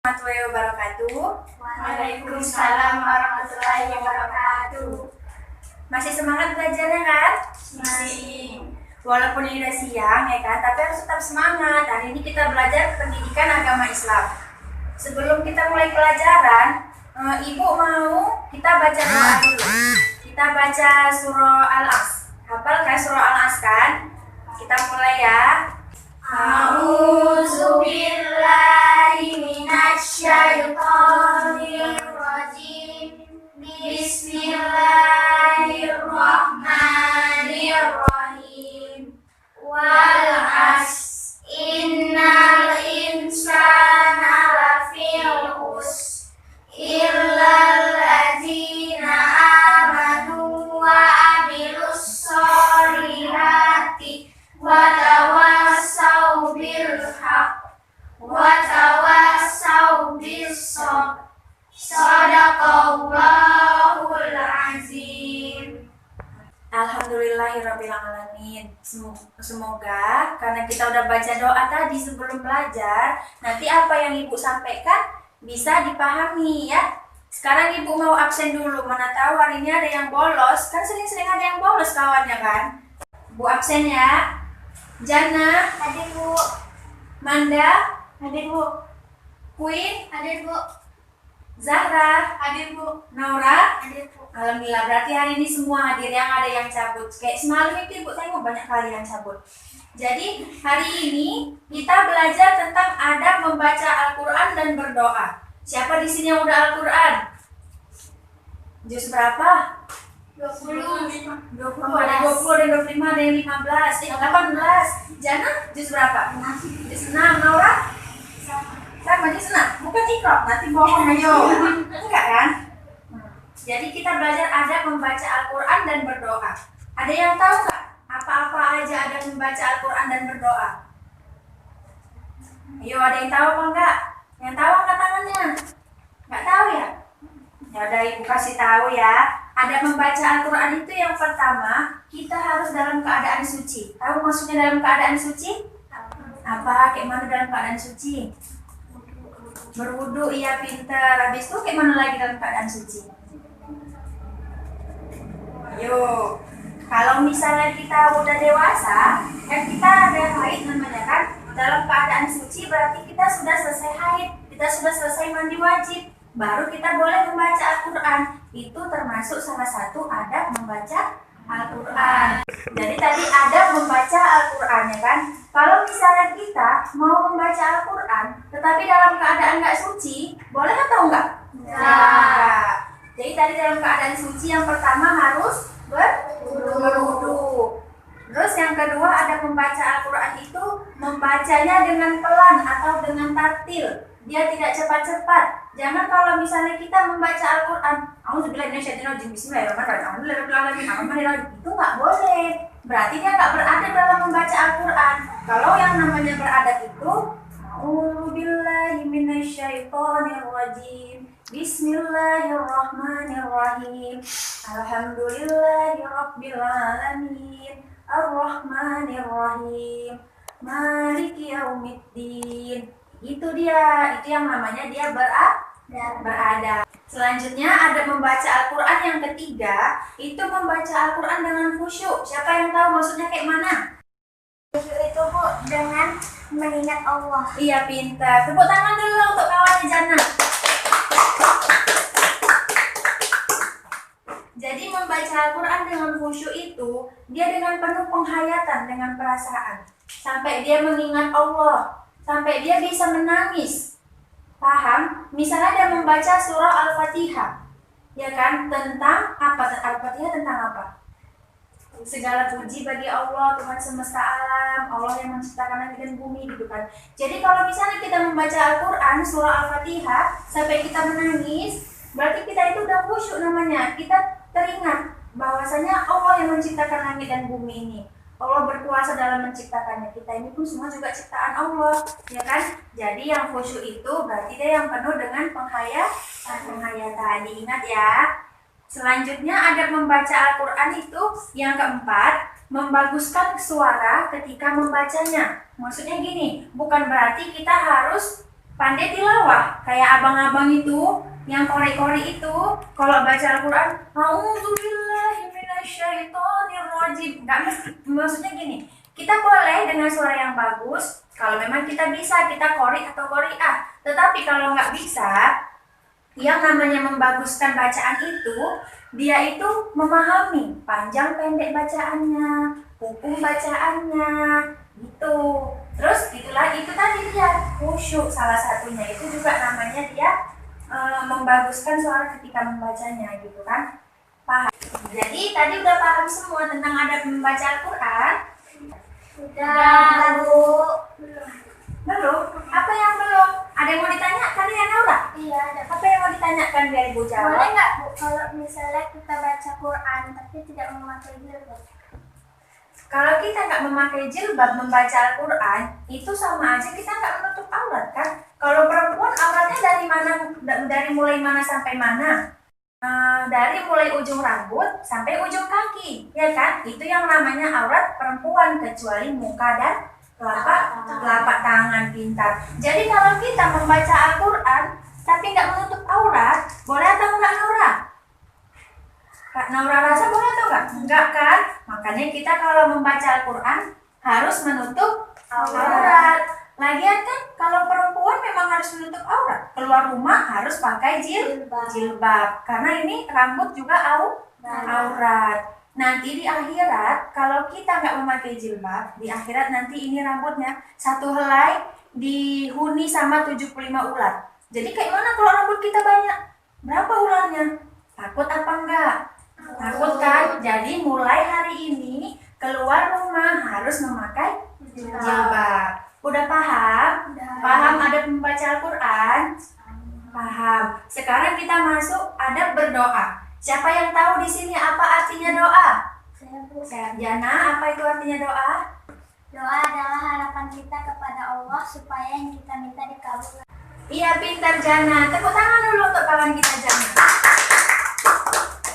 Warahmatullahi wabarakatuh. Waalaikumsalam warahmatullahi wabarakatuh. Masih semangat belajarnya kan? Masih. Walaupun ini udah siang ya kan, tapi harus tetap semangat. Hari ini kita belajar pendidikan agama Islam. Sebelum kita mulai pelajaran, Ibu mau kita baca doa dulu. Kita baca surah Al-As. Hafal kan surah Al-As kan? Kita mulai ya. A'udzu billahi minasyaitonir rajim. Bismillahirrahmanirrahim. Wal 'asr innal insana lafii khusr illal ladzina amanu wa 'amilus sholihati wa tawassaw bil haqq wa tawassaw bis sabr. Shadaqallahul azim. Alhamdulillahirrabbilalamin. Semoga karena kita udah baca doa tadi sebelum belajar, nanti apa yang Ibu sampaikan bisa dipahami ya. Sekarang Ibu mau absen dulu, mana tahu hari ini ada yang bolos. Kan sering-sering ada yang bolos kawannya kan. Bu absen ya. Jana, Hadir Bu. Manda, Hadir Bu. Queen, Hadir Bu. Zahra, Hadir Bu. Naura. Hadir Bu. Alhamdulillah, berarti hari ini semua hadir, yang ada yang cabut. Kayak semalam itu Ibu tengok banyak kali yang cabut. Jadi hari ini kita belajar tentang adab membaca Al-Quran dan berdoa. Siapa di sini yang udah Al-Quran? Juz berapa? 20. 20, ada 20, ada 25, ada yang 15, 18. Jana, juz berapa? Juz 6, Naura? Sama juz 6, bukan Iqra, nanti bohong ayo. Enggak kan? Jadi kita belajar adab membaca Al-Quran dan berdoa. Ada yang tahu nggak apa-apa aja adab membaca Al-Quran dan berdoa? Ayo, ada yang tahu apa enggak? Yang tahu angkat tangannya. Nggak tahu ya? Ya udah Ibu kasih tahu ya. Adab membaca Al-Quran itu yang pertama, kita harus dalam keadaan suci. Tahu maksudnya dalam keadaan suci? Apa? Kayak mana dalam keadaan suci? Berwudu, iya pintar. Habis itu kayak mana lagi dalam keadaan suci? Ayo, kalau misalnya kita udah dewasa, kan kita ada haid namanya kan, dalam keadaan suci berarti kita sudah selesai haid, kita sudah selesai mandi wajib, baru kita boleh membaca Al-Quran. Itu termasuk salah satu adab membaca Al-Quran. Jadi tadi adab membaca Al-Quran ya kan. Kalau misalnya kita mau membaca Al-Quran, tetapi dalam keadaan nggak suci, boleh atau enggak? Nah, jadi tadi dalam keadaan suci yang pertama harus berwudu. Terus yang kedua ada membaca Al-Quran itu membacanya dengan pelan atau dengan tartil. Dia tidak cepat-cepat. Jangan kalau misalnya kita membaca Al-Quran, Bismillahirrahmanirrahim, itu nggak boleh. Berarti dia nggak beradab dalam membaca Al-Quran. Kalau yang namanya beradab itu, A'udzubillahi minasyaitonirrajim. Bismillahirrahmanirrahim. Alhamdulillahirabbil Ar-Rahmanirrahim. Maliki yaumiddin. Itu dia, itu yang namanya dia beradab. Selanjutnya ada membaca Al-Quran yang ketiga, itu membaca Al-Quran dengan khusyuk. Siapa yang tahu maksudnya kayak mana? Khusyuk itu Bu dengan mengingat Allah. Iya pintar. Tepuk tangan dulu untuk kawannya Jana. Jadi membaca Al-Quran dengan khusyuk itu, dia dengan penuh penghayatan, dengan perasaan. Sampai dia mengingat Allah. Sampai dia bisa menangis. Paham? Misalnya dia membaca surah Al-Fatihah, ya kan, tentang apa? Al-Fatihah tentang apa? Segala puji bagi Allah, Tuhan semesta alam, Allah yang menciptakan langit dan bumi, gitu kan. Jadi kalau misalnya kita membaca Al-Quran, surah Al-Fatihah, sampai kita menangis, berarti kita itu udah khusyuk namanya. Kita teringat bahwasanya Allah yang menciptakan langit dan bumi ini. Allah berkuasa dalam menciptakannya. Kita ini pun semua juga ciptaan Allah, ya kan? Jadi yang khusyuk itu berarti dia yang penuh dengan penghayatan. Diingat ya. Selanjutnya ada membaca Al-Quran itu yang keempat, membaguskan suara ketika membacanya. Maksudnya gini, bukan berarti kita harus pandai tilawah. Kayak abang-abang itu yang kori-kori itu kalau baca Al-Quran, A'udzubillahi minasyaitonirrajim. Nggak mesti, maksudnya gini, kita boleh dengan suara yang bagus kalau memang kita bisa, kita kori atau koriah. Tetapi kalau nggak bisa, yang namanya membaguskan bacaan itu, dia itu memahami panjang pendek bacaannya, hukum bacaannya, gitu. Terus itulah, itu tadi dia khusyuk, salah satunya itu juga namanya dia membaguskan suara ketika membacanya, gitu kan. Paham? Jadi tadi udah paham semua tentang adab membaca Al-Quran? Udah, Bu. Belum? Apa yang belum? Ada yang mau ditanyakan ya, Naura? Iya, ada. Apa yang mau ditanyakan biar Ibu Boleh jawab? nggak, Bu, kalau misalnya kita baca Quran tapi tidak memakai jilbab? Kalau kita nggak memakai jilbab membaca Al-Quran, itu sama aja kita nggak menutup aurat kan? Kalau perempuan auratnya dari mana? Dari mulai mana sampai mana? Dari mulai ujung rambut sampai ujung kaki, ya kan? Itu yang namanya aurat perempuan, kecuali muka dan telapak tangan. Pintar. Jadi kalau kita membaca Al-Quran tapi nggak menutup aurat, boleh atau enggak, Naura? Kak Naura rasa boleh atau enggak? Enggak kan? Makanya kita kalau membaca Al-Quran harus menutup aurat. Lagian kan kalau perempuan memang harus menutup aurat. Keluar rumah harus pakai jilbab. Karena ini rambut juga aurat. Nanti di akhirat kalau kita nggak memakai jilbab, di akhirat nanti ini rambutnya satu helai dihuni sama 75 ular. Jadi kayak mana kalau rambut kita banyak? Berapa ularnya? Takut apa enggak? Takut kan? Jadi mulai hari ini keluar rumah harus memakai jilbab. Udah paham? Paham adab membaca Al-Quran? Paham. Sekarang kita masuk adab berdoa. Siapa yang tahu di sini apa artinya doa? Jana, apa itu artinya doa? Doa adalah harapan kita kepada Allah supaya yang kita minta dikabulkan. Iya, pintar Jana. Tepuk tangan dulu untuk kawan kita Jana.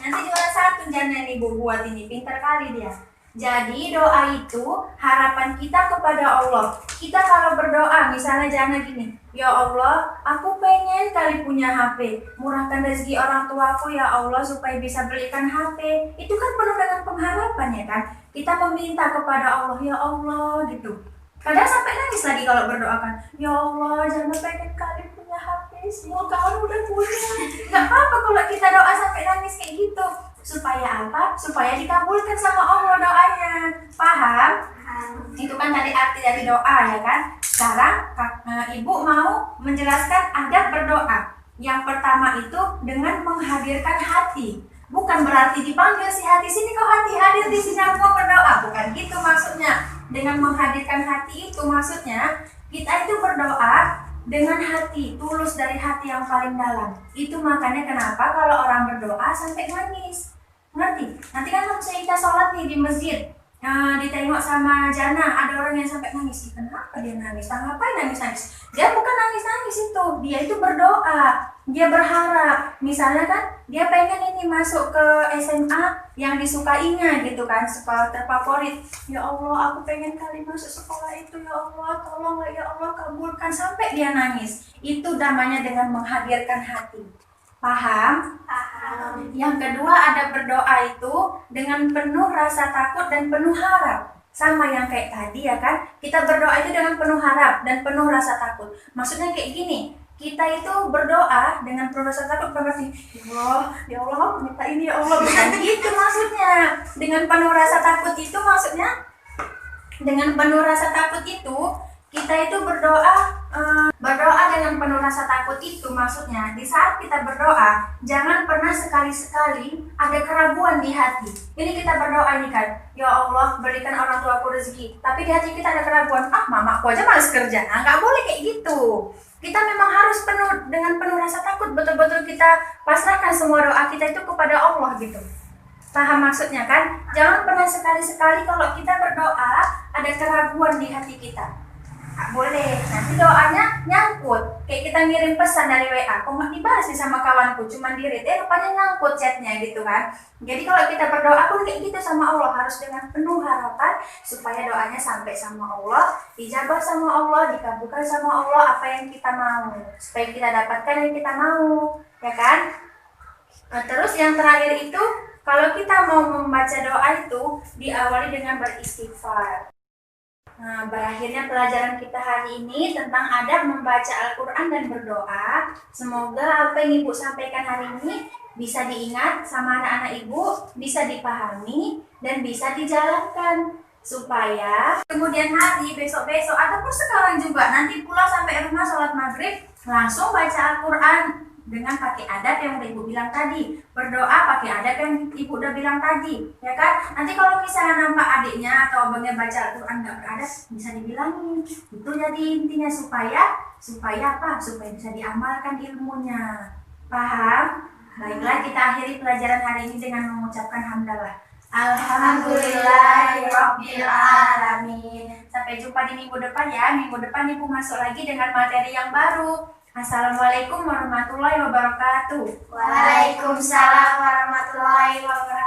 Nanti juara 1 Jana nih Bu buat ini. Pintar kali dia. Jadi doa itu harapan kita kepada Allah. Kita kalau berdoa, misalnya Jana gini, ya Allah, aku pengen kali punya HP. Murahkan rezeki orang tuaku ya Allah supaya bisa belikan HP. Itu kan penuh dengan pengharapan ya kan. Kita meminta kepada Allah, ya Allah gitu. Kadang sampai nangis lagi kalau berdoa kan. Ya Allah, Jana pengen kali punya HP. Semua kawan udah punya. Gak apa-apa kalau kita doa sampai nangis kayak gitu. Supaya apa? Supaya dikabulkan sama Allah doanya. Paham? Itu kan tadi arti dari doa ya kan. Sekarang Ibu mau menjelaskan adab berdoa. Yang pertama itu dengan menghadirkan hati. Bukan berarti dipanggil si hati, sini kau hati, hadir di sini aku mau berdoa. Bukan gitu maksudnya. Dengan menghadirkan hati itu maksudnya kita itu berdoa dengan hati, tulus dari hati yang paling dalam. Itu makanya kenapa kalau orang berdoa sampai nangis. Ngerti? Nanti kan kalau kita sholat nih di masjid, ditengok sama Jana, ada orang yang sampai nangis. Kenapa dia nangis? Ngapain nangis-nangis? Dia bukan nangis-nangis itu, dia itu berdoa. Dia berharap, misalnya kan dia pengen ini masuk ke SMA yang disukainya gitu kan, sekolah terfavorit. Ya Allah, aku pengen kali masuk sekolah itu, ya Allah, tolonglah ya Allah, kabulkan, sampai dia nangis. Itu namanya dengan menghadirkan hati. Paham? Paham. Yang kedua ada berdoa itu dengan penuh rasa takut dan penuh harap. Sama yang kayak tadi ya kan, kita berdoa itu dengan penuh harap dan penuh rasa takut. Maksudnya kayak gini, kita itu berdoa dengan penuh rasa takut berarti ya Allah aku minta ini ya Allah, bukan gitu maksudnya. Dengan penuh rasa takut itu maksudnya, dengan penuh rasa takut itu kita itu berdoa dengan penuh rasa takut itu maksudnya di saat kita berdoa jangan pernah sekali-sekali ada keraguan di hati. Ini kita berdoa ini kan, ya Allah berikan orang tuaku rezeki, tapi di hati kita ada keraguan, mamaku aja malas kerja. Nggak boleh kayak gitu. Kita memang harus dengan penuh rasa takut, betul-betul kita pasrahkan semua doa kita itu kepada Allah gitu. Paham maksudnya kan? Jangan pernah sekali-sekali kalau kita berdoa ada keraguan di hati kita. Nggak boleh. Nanti doanya nyangkut. Kayak kita ngirim pesan dari WA, kok nggak dibalas sih sama kawanku, cuma di-read, rupanya nyangkut chatnya gitu kan. Jadi kalau kita berdoa pun kayak gitu sama Allah, harus dengan penuh harapan supaya doanya sampai sama Allah, dijabah sama Allah, dikabulkan sama Allah apa yang kita mau, supaya kita dapatkan yang kita mau, ya kan? Nah, terus yang terakhir itu, kalau kita mau membaca doa itu diawali dengan beristighfar. Nah, berakhirnya pelajaran kita hari ini tentang adab membaca Al-Quran dan berdoa. Semoga apa yang Ibu sampaikan hari ini bisa diingat sama anak-anak Ibu, bisa dipahami, dan bisa dijalankan. Supaya kemudian hari, besok-besok, ataupun sekarang juga, nanti pulang sampai rumah sholat maghrib, langsung baca Al-Quran dengan pakai adab yang udah Ibu bilang tadi, berdoa pakai adab yang Ibu udah bilang tadi, ya kan? Nanti kalau misalnya nampak adiknya atau abangnya baca Al-Quran nggak beradab, bisa dibilangin. Itu jadi intinya supaya apa? Supaya bisa diamalkan ilmunya. Paham? Baiklah, kita akhiri pelajaran hari ini dengan mengucapkan hamdalah. Alhamdulillahirabbil alamin. Sampai jumpa di minggu depan ya. Minggu depan Ibu masuk lagi dengan materi yang baru. Assalamualaikum warahmatullahi wabarakatuh. Waalaikumsalam warahmatullahi wabarakatuh.